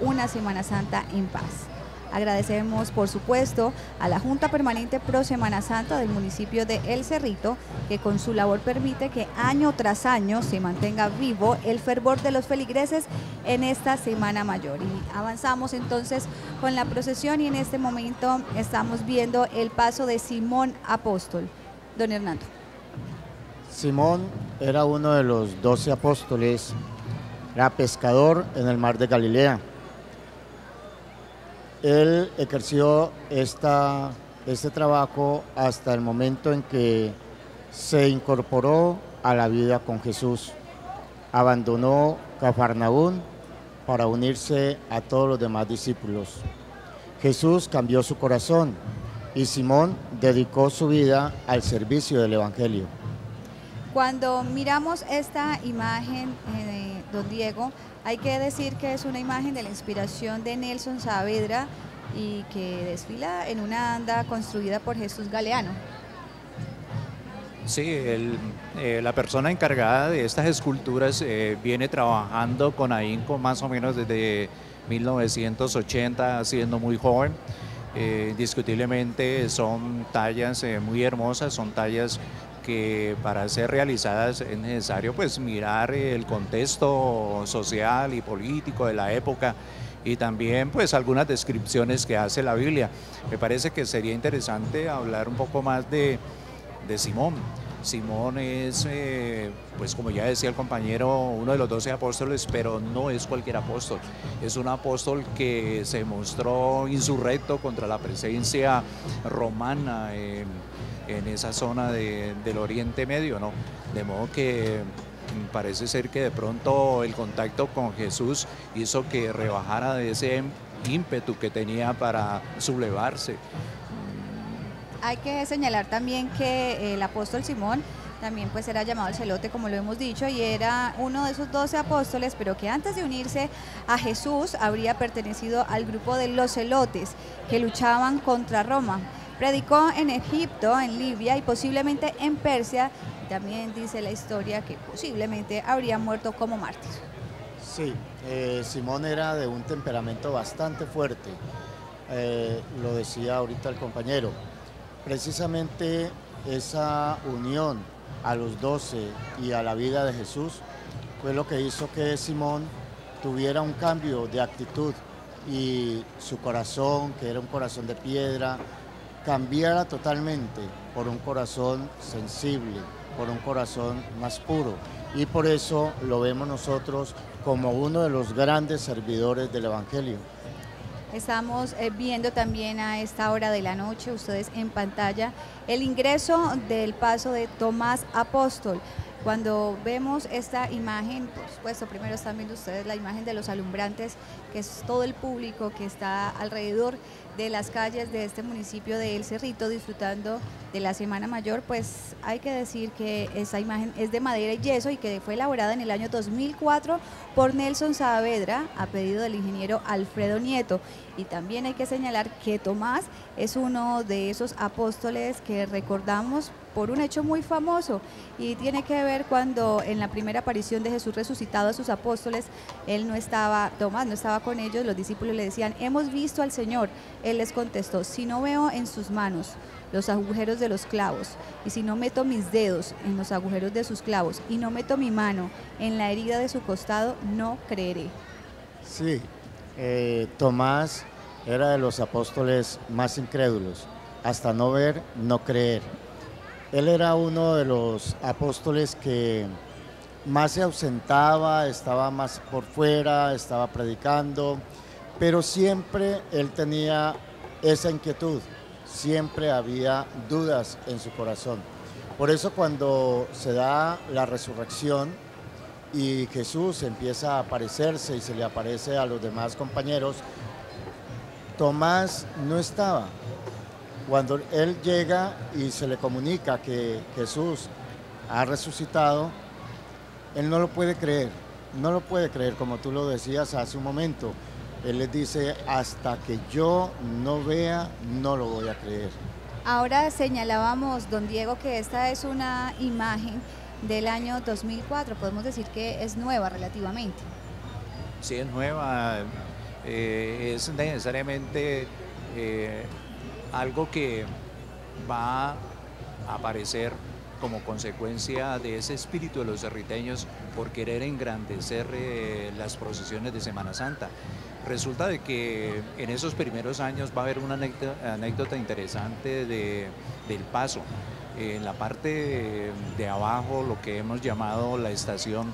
una Semana Santa en paz. Agradecemos, por supuesto, a la Junta Permanente Pro Semana Santa del municipio de El Cerrito, que con su labor permite que año tras año se mantenga vivo el fervor de los feligreses en esta Semana Mayor. Y avanzamos entonces con la procesión y en este momento estamos viendo el paso de Simón Apóstol. Don Hernando. Simón era uno de los 12 apóstoles, era pescador en el mar de Galilea. Él ejerció este trabajo hasta el momento en que se incorporó a la vida con Jesús. Abandonó Cafarnaún para unirse a todos los demás discípulos. Jesús cambió su corazón y Simón dedicó su vida al servicio del Evangelio. Cuando miramos esta imagen, don Diego, hay que decir que es una imagen de la inspiración de Nelson Saavedra y que desfila en una anda construida por Jesús Galeano. Sí, la persona encargada de estas esculturas viene trabajando con ahínco más o menos desde 1980, siendo muy joven. Indiscutiblemente son tallas muy hermosas, son tallas que para ser realizadas es necesario pues mirar el contexto social y político de la época y también pues algunas descripciones que hace la Biblia. Me parece que sería interesante hablar un poco más de Simón. Simón es, pues como ya decía el compañero, uno de los 12 apóstoles, pero no es cualquier apóstol. Es un apóstol que se mostró insurrecto contra la presencia romana en esa zona del Oriente Medio, ¿no? De modo que parece ser que de pronto el contacto con Jesús hizo que rebajara de ese ímpetu que tenía para sublevarse. Hay que señalar también que el apóstol Simón también pues era llamado el celote, como lo hemos dicho, y era uno de esos 12 apóstoles, pero que antes de unirse a Jesús habría pertenecido al grupo de los celotes que luchaban contra Roma. Predicó en Egipto, en Libia y posiblemente en Persia. Y también dice la historia que posiblemente habría muerto como mártir. Sí, Simón era de un temperamento bastante fuerte, lo decía ahorita el compañero. Precisamente esa unión a los 12 y a la vida de Jesús fue lo que hizo que Simón tuviera un cambio de actitud y su corazón, que era un corazón de piedra, cambiara totalmente por un corazón sensible, por un corazón más puro. Y por eso lo vemos nosotros como uno de los grandes servidores del Evangelio. Estamos viendo también a esta hora de la noche, ustedes en pantalla, el ingreso del paso de Tomás Apóstol. Cuando vemos esta imagen, por supuesto, primero están viendo ustedes la imagen de los alumbrantes, que es todo el público que está alrededor de las calles de este municipio de El Cerrito disfrutando de la Semana Mayor. Pues hay que decir que esa imagen es de madera y yeso y que fue elaborada en el año 2004 por Nelson Saavedra a pedido del ingeniero Alfredo Nieto. Y también hay que señalar que Tomás es uno de esos apóstoles que recordamos por un hecho muy famoso y tiene que ver cuando en la primera aparición de Jesús resucitado a sus apóstoles, Tomás no estaba con ellos, los discípulos le decían, hemos visto al Señor. Él les contestó, si no veo en sus manos los agujeros de los clavos, y si no meto mis dedos en los agujeros de sus clavos, y no meto mi mano en la herida de su costado, no creeré. Sí, Tomás era de los apóstoles más incrédulos, hasta no ver, no creer. Él era uno de los apóstoles que más se ausentaba, estaba más por fuera, estaba predicando, pero siempre él tenía esa inquietud, siempre había dudas en su corazón. Por eso cuando se da la resurrección y Jesús empieza a aparecerse y se le aparece a los demás compañeros, Tomás no estaba. Cuando él llega y se le comunica que Jesús ha resucitado, él no lo puede creer, como tú lo decías hace un momento. Él les dice, hasta que yo no vea, no lo voy a creer. Ahora señalábamos, don Diego, que esta es una imagen del año 2004, podemos decir que es nueva relativamente. Sí, es nueva. es necesariamente algo que va a aparecer como consecuencia de ese espíritu de los cerriteños por querer engrandecer las procesiones de Semana Santa. Resulta de que en esos primeros años va a haber una anécdota interesante del paso. En la parte de abajo, lo que hemos llamado la estación,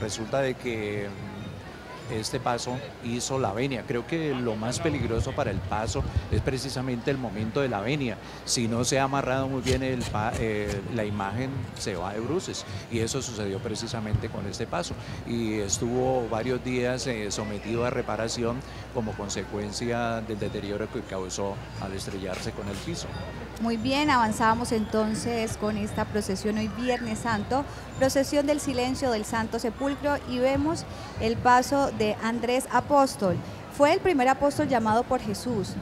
resulta de que este paso hizo la venia. Creo que lo más peligroso para el paso es precisamente el momento de la venia. Si no se ha amarrado muy bien la imagen, se va de bruces, y eso sucedió precisamente con este paso, y estuvo varios días sometido a reparación como consecuencia del deterioro que causó al estrellarse con el piso. Muy bien, avanzamos entonces con esta procesión hoy Viernes Santo, procesión del silencio del Santo Sepulcro, y vemos el paso de Andrés Apóstol. Fue el primer apóstol llamado por Jesús,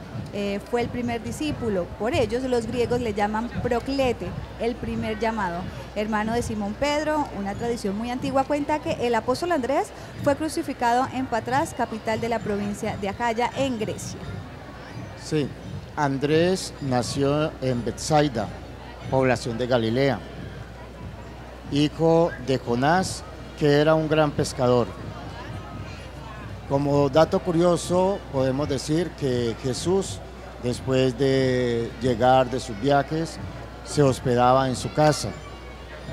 fue el primer discípulo, por ellos los griegos le llaman proclete, el primer llamado. Hermano de Simón Pedro, una tradición muy antigua cuenta que el apóstol Andrés fue crucificado en Patras, capital de la provincia de Acaya, en Grecia. Sí. Andrés nació en Betsaida, población de Galilea, hijo de Jonás, que era un gran pescador. Como dato curioso, podemos decir que Jesús, después de llegar de sus viajes, se hospedaba en su casa.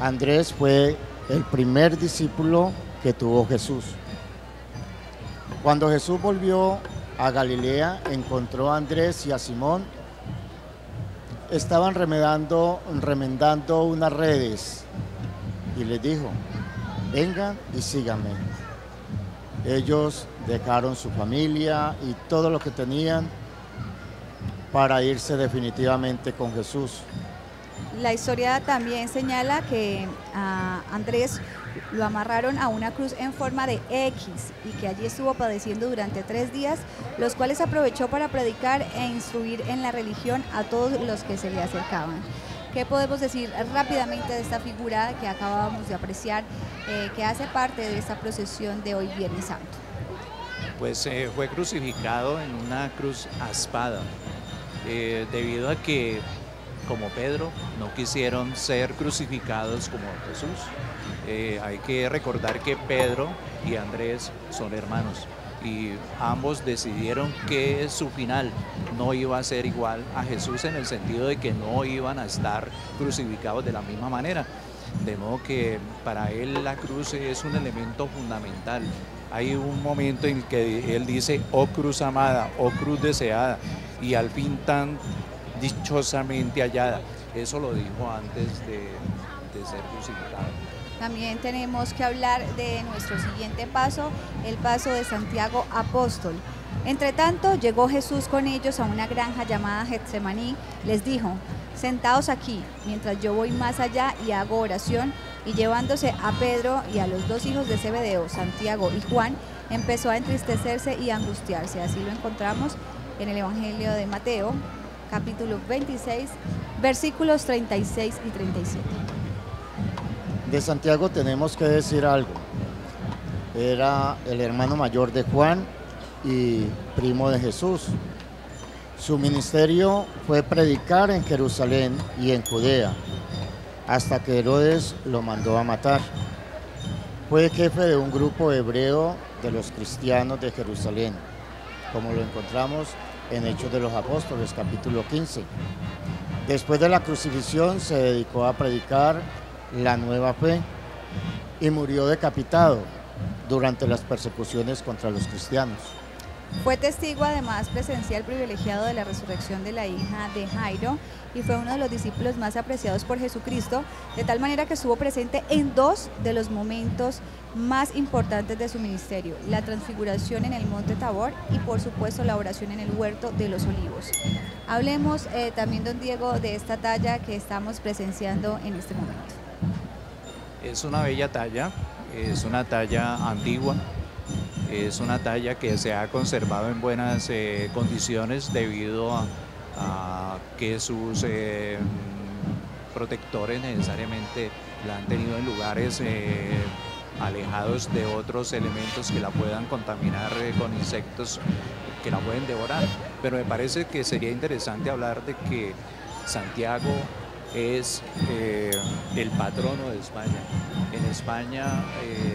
Andrés fue el primer discípulo que tuvo Jesús. Cuando Jesús volvió a Galilea, encontró a Andrés y a Simón. Estaban remendando unas redes y les dijo: vengan y síganme. Ellos dejaron su familia y todo lo que tenían para irse definitivamente con Jesús. La historia también señala que a Andrés lo amarraron a una cruz en forma de X y que allí estuvo padeciendo durante 3 días, los cuales aprovechó para predicar e instruir en la religión a todos los que se le acercaban. ¿Qué podemos decir rápidamente de esta figura que acabamos de apreciar, que hace parte de esta procesión de hoy Viernes Santo? Pues fue crucificado en una cruz aspada, debido a que, como Pedro, no quisieron ser crucificados como Jesús. Hay que recordar que Pedro y Andrés son hermanos y ambos decidieron que su final no iba a ser igual a Jesús, en el sentido de que no iban a estar crucificados de la misma manera. De modo que para él la cruz es un elemento fundamental. Hay un momento en que él dice: oh cruz amada, oh cruz deseada, y al fin tan dichosamente hallada. Eso lo dijo antes de ser crucificado. También tenemos que hablar de nuestro siguiente paso, el paso de Santiago Apóstol. Entre tanto, llegó Jesús con ellos a una granja llamada Getsemaní. Les dijo: sentaos aquí, mientras yo voy más allá y hago oración. Y llevándose a Pedro y a los 2 hijos de Zebedeo, Santiago y Juan, empezó a entristecerse y a angustiarse. Así lo encontramos en el Evangelio de Mateo, capítulo 26, versículos 36 y 37. De Santiago tenemos que decir algo. Era el hermano mayor de Juan y primo de Jesús. Su ministerio fue predicar en Jerusalén y en Judea, hasta que Herodes lo mandó a matar. Fue jefe de un grupo hebreo de los cristianos de Jerusalén, como lo encontramos en Hechos de los Apóstoles, capítulo 15. Después de la crucifixión se dedicó a predicar la nueva fe y murió decapitado durante las persecuciones contra los cristianos. Fue testigo además presencial privilegiado de la resurrección de la hija de Jairo y fue uno de los discípulos más apreciados por Jesucristo, de tal manera que estuvo presente en 2 de los momentos más importantes de su ministerio: la transfiguración en el monte Tabor y por supuesto la oración en el huerto de los olivos. Hablemos también, don Diego, de esta talla que estamos presenciando en este momento. Es una bella talla, es una talla antigua, es una talla que se ha conservado en buenas condiciones debido a que sus protectores necesariamente la han tenido en lugares alejados de otros elementos que la puedan contaminar con insectos que la pueden devorar. Pero me parece que sería interesante hablar de que Santiago es el patrono de España. En España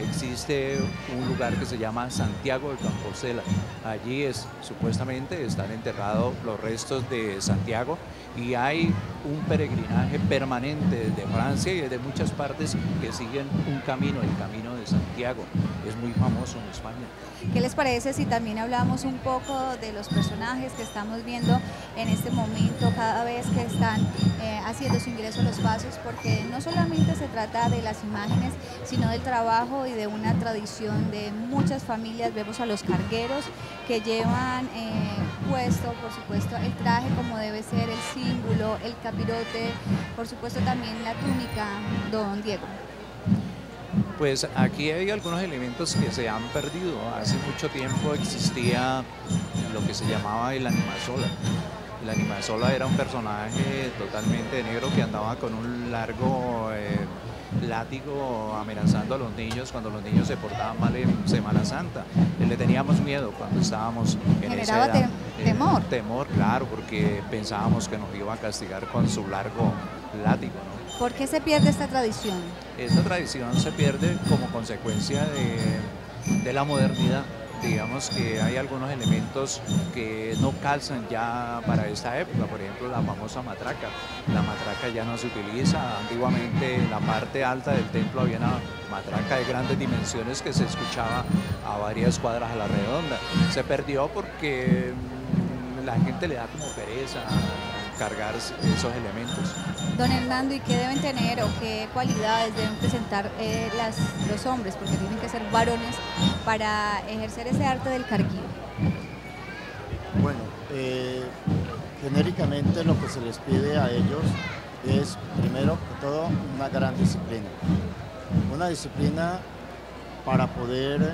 existe un lugar que se llama Santiago de Compostela. Allí supuestamente están enterrados los restos de Santiago y hay un peregrinaje permanente desde Francia y desde muchas partes que siguen un camino, el Camino de Santiago. Es muy famoso en España. ¿Qué les parece si también hablamos un poco de los personajes que estamos viendo en este momento, cada vez que están haciendo su ingreso a los pasos? Porque no solamente se trata de las imágenes, sino del trabajo y de una tradición de muchas familias. Vemos a los cargueros que llevan puesto, por supuesto, el traje como debe ser, el símbolo, el capirote, por supuesto también la túnica, don Diego. Pues aquí hay algunos elementos que se han perdido. Hace mucho tiempo existía lo que se llamaba el animasola. El animasola era un personaje totalmente de negro que andaba con un largo látigo amenazando a los niños cuando los niños se portaban mal en Semana Santa. Le teníamos miedo cuando estábamos en esa edad. Temor. Temor, claro, porque pensábamos que nos iba a castigar con su largo látigo, ¿no? ¿Por qué se pierde esta tradición? Esta tradición se pierde como consecuencia de la modernidad. Digamos que hay algunos elementos que no calzan ya para esta época, por ejemplo la famosa matraca. La matraca ya no se utiliza. Antiguamente en la parte alta del templo había una matraca de grandes dimensiones que se escuchaba a varias cuadras a la redonda. Se perdió porque la gente le da como pereza cargar esos elementos. Don Hernando, ¿y qué deben tener o qué cualidades deben presentar los hombres, porque tienen que ser varones, para ejercer ese arte del carguío? Bueno, genéricamente lo que se les pide a ellos es, primero que todo, una gran disciplina. Una disciplina para poder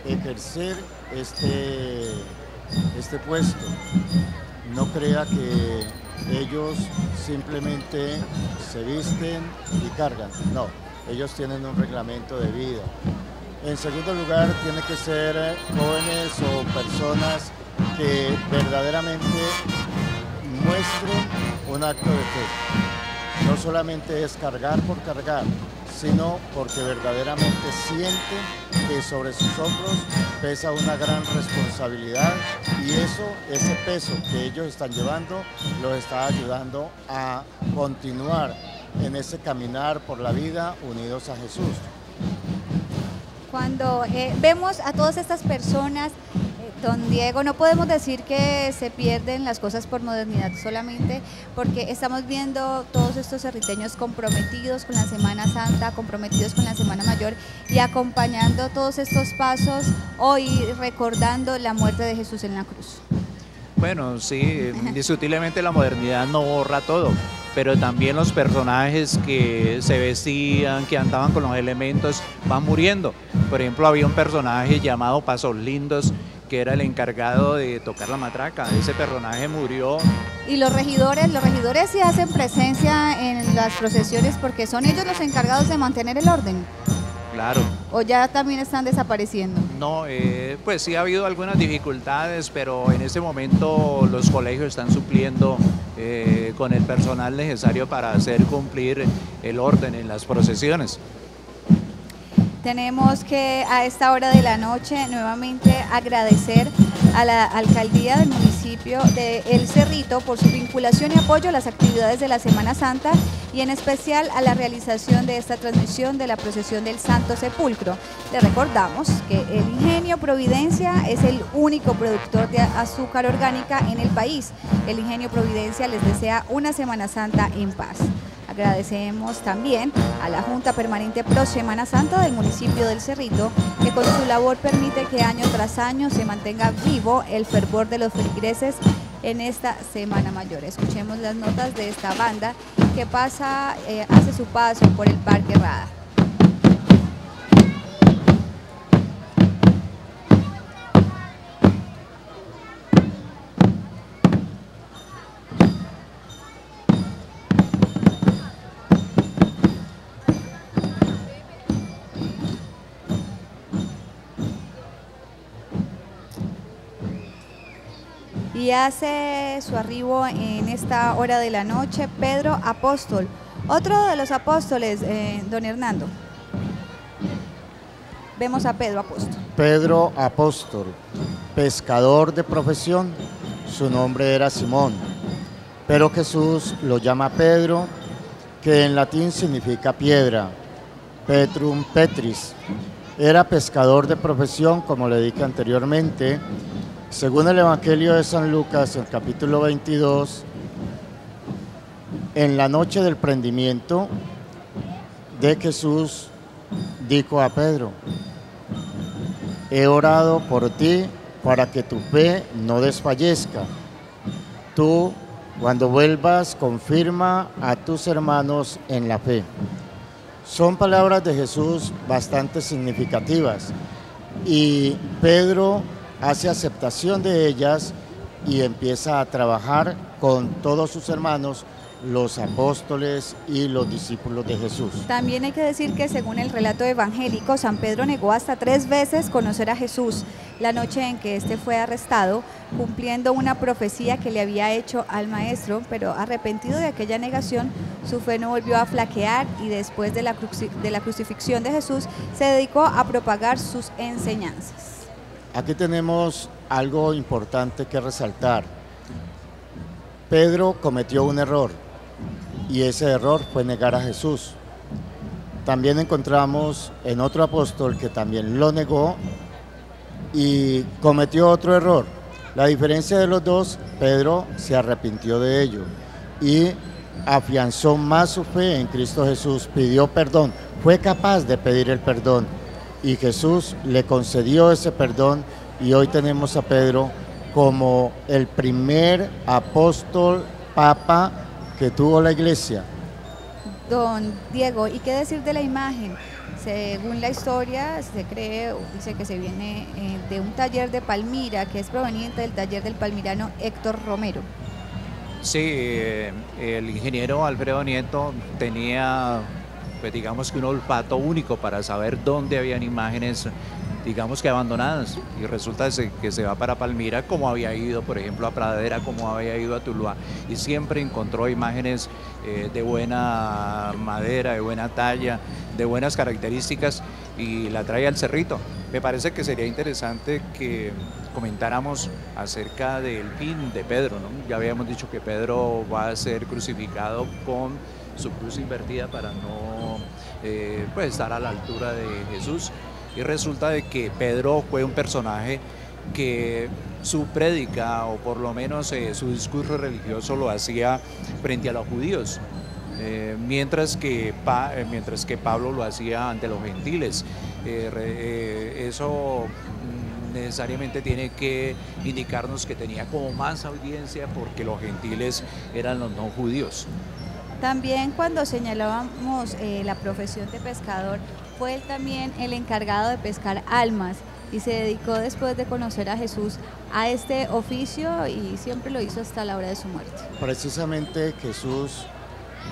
ejercer este puesto. No crea que ellos simplemente se visten y cargan, no, ellos tienen un reglamento de vida. En segundo lugar, tiene que ser jóvenes o personas que verdaderamente muestren un acto de fe. No solamente es cargar por cargar, sino porque verdaderamente sienten que sobre sus hombros pesa una gran responsabilidad y ese peso que ellos están llevando los está ayudando a continuar en ese caminar por la vida unidos a Jesús. Cuando vemos a todas estas personas, don Diego, no podemos decir que se pierden las cosas por modernidad, solamente porque estamos viendo todos estos cerriteños comprometidos con la Semana Santa, comprometidos con la Semana Mayor y acompañando todos estos pasos hoy, recordando la muerte de Jesús en la cruz. Bueno, sí, indiscutiblemente la modernidad no borra todo, pero también los personajes que se vestían, que andaban con los elementos, van muriendo. Por ejemplo, había un personaje llamado Pasos Lindos, que era el encargado de tocar la matraca. Ese personaje murió. Y los regidores sí hacen presencia en las procesiones porque son ellos los encargados de mantener el orden. Claro. ¿O ya también están desapareciendo? No, pues sí ha habido algunas dificultades, pero en este momento los colegios están supliendo con el personal necesario para hacer cumplir el orden en las procesiones. Tenemos que a esta hora de la noche nuevamente agradecer a la alcaldía del municipio de El Cerrito por su vinculación y apoyo a las actividades de la Semana Santa y en especial a la realización de esta transmisión de la procesión del Santo Sepulcro. Le recordamos que el Ingenio Providencia es el único productor de azúcar orgánica en el país. El Ingenio Providencia les desea una Semana Santa en paz. Agradecemos también a la Junta Permanente Pro Semana Santa del municipio del Cerrito, que con su labor permite que año tras año se mantenga vivo el fervor de los feligreses en esta Semana Mayor. Escuchemos las notas de esta banda que hace su paso por el Parque Rada. y hace su arribo en esta hora de la noche Pedro apóstol. Otro de los apóstoles, don Hernando. Vemos a Pedro apóstol. Pedro apóstol, pescador de profesión, su nombre era Simón, pero Jesús lo llama Pedro, que en latín significa piedra, Petrum Petris. Era pescador de profesión, como le dije anteriormente. Según el Evangelio de San Lucas, el capítulo 22, en la noche del prendimiento de Jesús, dijo a Pedro: he orado por ti para que tu fe no desfallezca. Tú, cuando vuelvas, confirma a tus hermanos en la fe. Son palabras de Jesús bastante significativas y Pedro hace aceptación de ellas y empieza a trabajar con todos sus hermanos, los apóstoles y los discípulos de Jesús. También hay que decir que según el relato evangélico, San Pedro negó hasta 3 veces conocer a Jesús la noche en que éste fue arrestado, cumpliendo una profecía que le había hecho al maestro, pero arrepentido de aquella negación, su fe no volvió a flaquear y después de la crucifixión de Jesús se dedicó a propagar sus enseñanzas. Aquí tenemos algo importante que resaltar. Pedro cometió un error y ese error fue negar a Jesús. También encontramos en otro apóstol que también lo negó y cometió otro error. La diferencia de los dos, Pedro se arrepintió de ello y afianzó más su fe en Cristo Jesús, pidió perdón, fue capaz de pedir el perdón y Jesús le concedió ese perdón y hoy tenemos a Pedro como el primer apóstol papa que tuvo la iglesia. Don Diego, ¿y qué decir de la imagen? Según la historia, se cree, dice que se viene de un taller de Palmira, que es proveniente del taller del palmirano Héctor Romero. Sí, el ingeniero Alfredo Nieto tenía, pues digamos que un olfato único para saber dónde habían imágenes, digamos que abandonadas, y resulta que se va para Palmira, como había ido, por ejemplo, a Pradera, como había ido a Tuluá, y siempre encontró imágenes de buena madera, de buena talla, de buenas características, y la trae al Cerrito. Me parece que sería interesante que comentáramos acerca del fin de Pedro, ¿no? Ya habíamos dicho que Pedro va a ser crucificado con su cruz invertida para no pues estar a la altura de Jesús. Y resulta de que Pedro fue un personaje que su prédica, o por lo menos su discurso religioso, lo hacía frente a los judíos, mientras que Pablo lo hacía ante los gentiles. Eso necesariamente tiene que indicarnos que tenía como más audiencia porque los gentiles eran los no judíos. También cuando señalábamos la profesión de pescador, fue él también el encargado de pescar almas y se dedicó después de conocer a Jesús a este oficio y siempre lo hizo hasta la hora de su muerte. Precisamente Jesús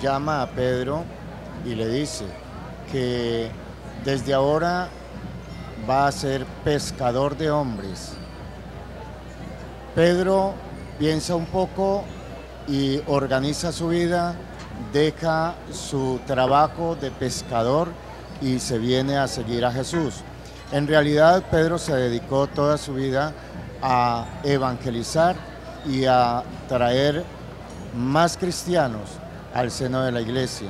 llama a Pedro y le dice que desde ahora va a ser pescador de hombres. Pedro piensa un poco y organiza su vida, deja su trabajo de pescador y se viene a seguir a Jesús. En realidad, Pedro se dedicó toda su vida a evangelizar y a traer más cristianos al seno de la iglesia.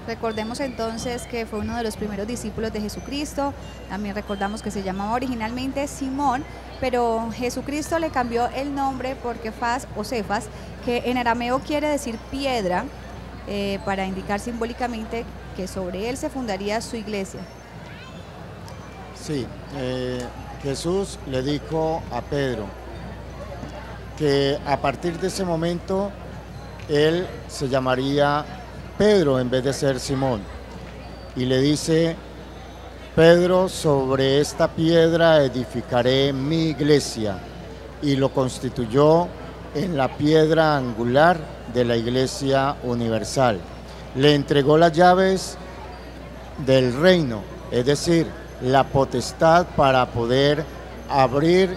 Recordemos entonces que fue uno de los primeros discípulos de Jesucristo. También recordamos que se llamaba originalmente Simón, pero Jesucristo le cambió el nombre por Kefas o Cefas, que en arameo quiere decir piedra, para indicar simbólicamente que sobre él se fundaría su iglesia. Sí, Jesús le dijo a Pedro que a partir de ese momento él se llamaría Pedro en vez de ser Simón. Y le dice: Pedro, sobre esta piedra edificaré mi iglesia. Y lo constituyó en la piedra angular de la Iglesia Universal. Le entregó las llaves del reino, es decir, la potestad para poder abrir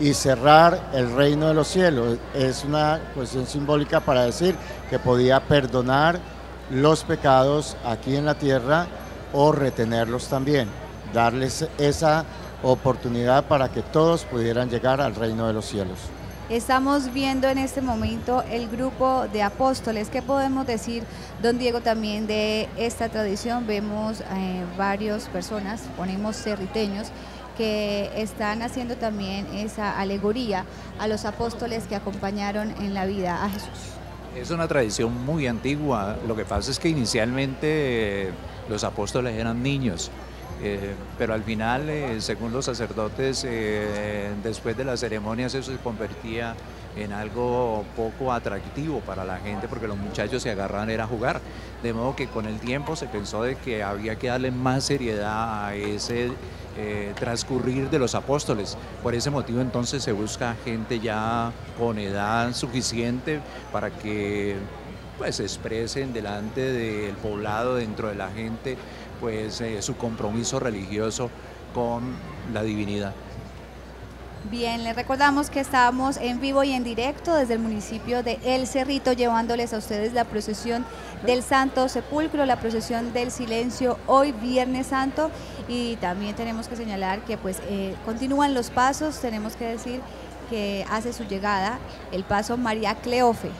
y cerrar el reino de los cielos. Es una cuestión simbólica para decir que podía perdonar los pecados aquí en la tierra o retenerlos también, darles esa oportunidad para que todos pudieran llegar al reino de los cielos. Estamos viendo en este momento el grupo de apóstoles. ¿Qué podemos decir, don Diego, también de esta tradición? Vemos varias personas, ponemos cerriteños, que están haciendo también esa alegoría a los apóstoles que acompañaron en la vida a Jesús. Es una tradición muy antigua. Lo que pasa es que inicialmente los apóstoles eran niños. Pero al final, según los sacerdotes, después de las ceremonias eso se convertía en algo poco atractivo para la gente porque los muchachos se agarraban era a jugar, de modo que con el tiempo se pensó de que había que darle más seriedad a ese transcurrir de los apóstoles. Por ese motivo entonces se busca gente ya con edad suficiente para que pues expresen delante del poblado, dentro de la gente, pues su compromiso religioso con la divinidad. Bien, les recordamos que estábamos en vivo y en directo desde el municipio de El Cerrito, llevándoles a ustedes la procesión del Santo Sepulcro, la procesión del silencio, hoy Viernes Santo, y también tenemos que señalar que pues continúan los pasos. Tenemos que decir que hace su llegada el paso María Cleofe.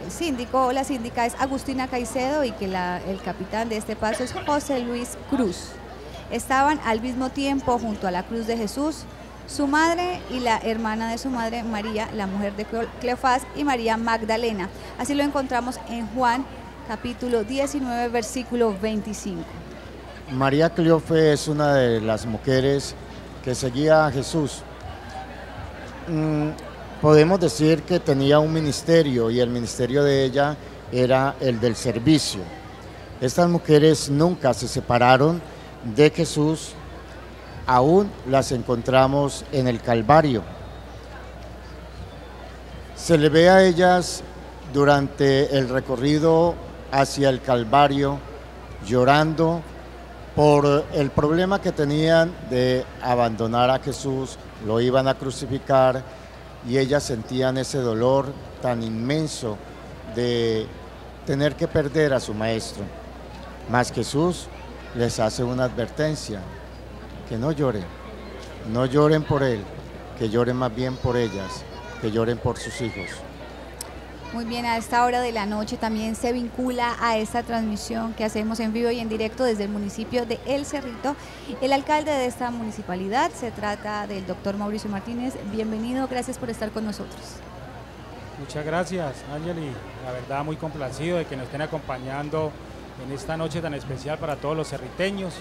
El síndico o la síndica es Agustina Caicedo y que el capitán de este paso es José Luis Cruz. Estaban al mismo tiempo junto a la cruz de Jesús, su madre y la hermana de su madre, María, la mujer de Cleofás, y María Magdalena. Así lo encontramos en Juan, capítulo 19, versículo 25. María Cleofe es una de las mujeres que seguía a Jesús. Podemos decir que tenía un ministerio y el ministerio de ella era el del servicio. Estas mujeres nunca se separaron de Jesús, aún las encontramos en el Calvario. Se le ve a ellas durante el recorrido hacia el Calvario llorando por el problema que tenían de abandonar a Jesús, lo iban a crucificar y ellas sentían ese dolor tan inmenso de tener que perder a su maestro. Mas Jesús les hace una advertencia: que no lloren por él, que lloren más bien por ellas, que lloren por sus hijos. Muy bien, a esta hora de la noche también se vincula a esta transmisión que hacemos en vivo y en directo desde el municipio de El Cerrito el alcalde de esta municipalidad. Se trata del doctor Mauricio Martínez. Bienvenido, gracias por estar con nosotros. Muchas gracias, Ángeli. La verdad, muy complacido de que nos estén acompañando en esta noche tan especial para todos los cerriteños.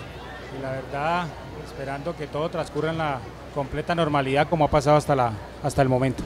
Y la verdad, esperando que todo transcurra en la completa normalidad como ha pasado hasta el momento.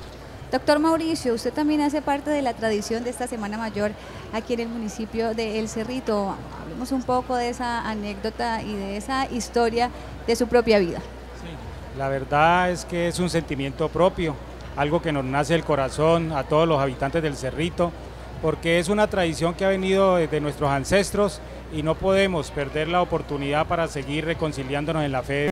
Doctor Mauricio, usted también hace parte de la tradición de esta Semana Mayor aquí en el municipio de El Cerrito. Hablemos un poco de esa anécdota y de esa historia de su propia vida. Sí, la verdad es que es un sentimiento propio, algo que nos nace del corazón a todos los habitantes del Cerrito, porque es una tradición que ha venido desde nuestros ancestros y no podemos perder la oportunidad para seguir reconciliándonos en la fe.